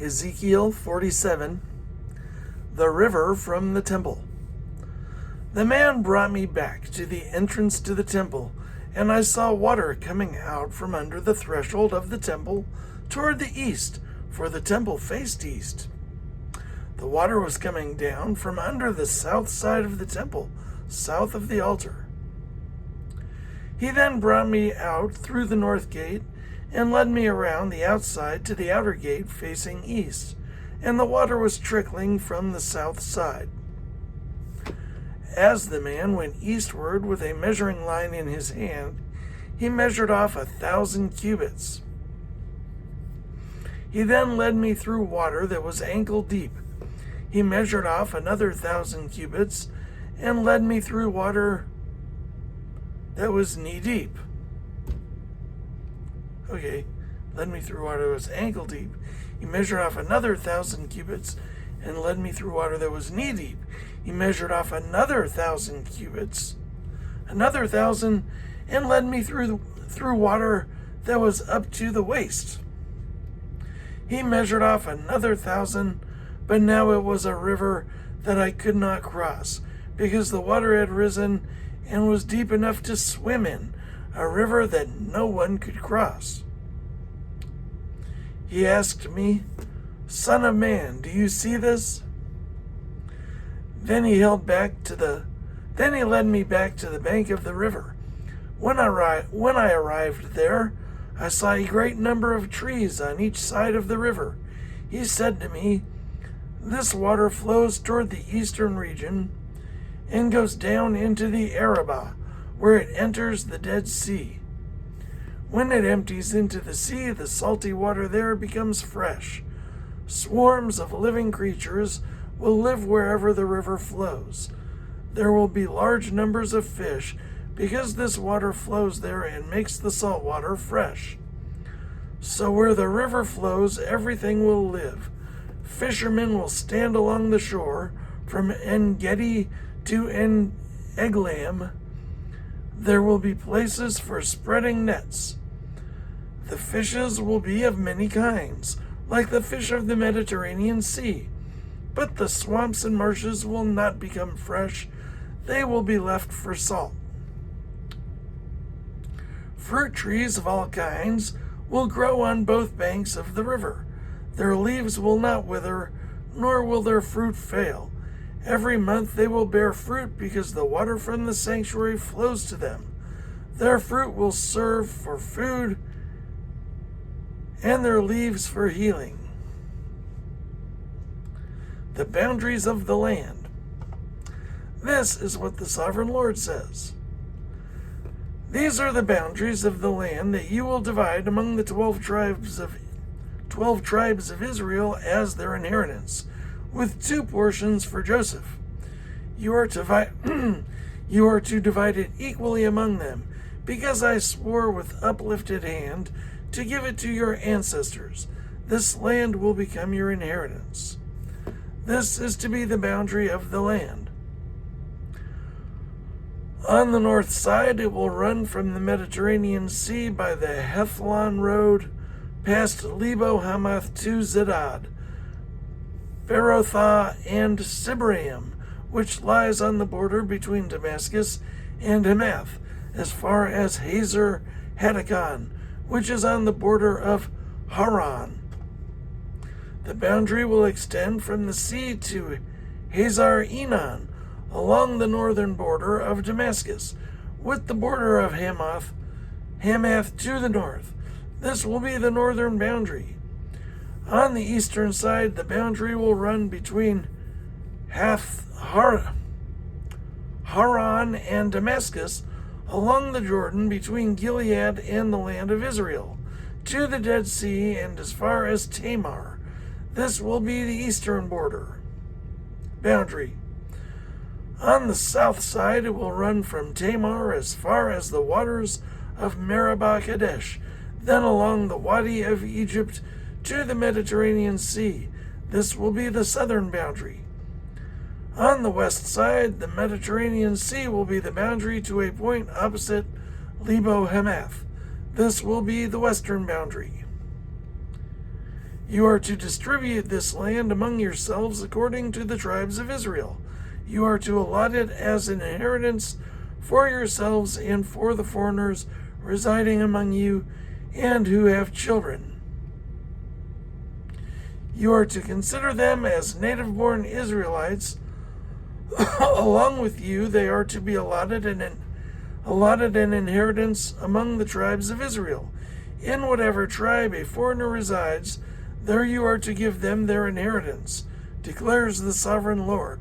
Ezekiel 47, the river from the temple. The man brought me back to the entrance to the temple, and I saw water coming out from under the threshold of the temple toward the east, for the temple faced east. The water was coming down from under the south side of the temple, south of the altar. He then brought me out through the north gate and led me around the outside to the outer gate facing east, and the water was trickling from the south side. As the man went eastward with a measuring line in his hand, he measured off 1,000 cubits. He then led me through water that was ankle deep. He measured off another 1,000 cubits and led me through water that was knee deep. Led me through water that was ankle deep. He measured off another 1,000 cubits and led me through water that was knee deep. He measured off another 1,000 cubits, another 1,000, and led me through water that was up to the waist. He measured off another 1,000, but now it was a river that I could not cross, because the water had risen and was deep enough to swim in, a river that no one could cross. He asked me, "Son of man, do you see this?" Then he led me back to the bank of the river. When I arrived there, I saw a great number of trees on each side of the river. He said to me, "This water flows toward the eastern region and goes down into the Arabah, where it enters the Dead Sea. When it empties into the sea, the salty water there becomes fresh. Swarms of living creatures will live wherever the river flows. There will be large numbers of fish, because this water flows there and makes the salt water fresh. So where the river flows, everything will live. Fishermen will stand along the shore from En-Gedi to En-Eglaim. There will be places for spreading nets. The fishes will be of many kinds, like the fish of the Mediterranean Sea. But the swamps and marshes will not become fresh. They will be left for salt. Fruit trees of all kinds will grow on both banks of the river. Their leaves will not wither, nor will their fruit fail. Every month they will bear fruit, because the water from the sanctuary flows to them. Their fruit will serve for food, and their leaves for healing." The boundaries of the land. This is what the Sovereign Lord says. "These are the boundaries of the land that you will divide among the 12 tribes of Israel as their inheritance, with 2 portions for Joseph. You are to divide it equally among them, because I swore with uplifted hand to give it to your ancestors. This land will become your inheritance. This is to be the boundary of the land. On the north side, it will run from the Mediterranean Sea by the Hethlon road, past Lebo Hamath to Zedad, Berothah, and Sibraim, which lies on the border between Damascus and Hamath, as far as Hazer Hadakon, which is on the border of Haran. The boundary will extend from the sea to Hazar Enon, along the northern border of Damascus, with the border of Hamath to the north. This will be the northern boundary. On the eastern side, the boundary will run between Haran and Damascus, along the Jordan between Gilead and the land of Israel, to the Dead Sea and as far as Tamar. This will be the eastern boundary. On the south side, it will run from Tamar as far as the waters of Meribah Kadesh, then along the Wadi of Egypt to the Mediterranean Sea. This will be the southern boundary. On the west side, the Mediterranean Sea will be the boundary to a point opposite Lebo Hamath. This will be the western boundary. You are to distribute this land among yourselves according to the tribes of Israel. You are to allot it as an inheritance for yourselves and for the foreigners residing among you and who have children. You are to consider them as native-born Israelites. Along with you, they are to be allotted an inheritance among the tribes of Israel. In whatever tribe a foreigner resides, there you are to give them their inheritance, declares the sovereign Lord.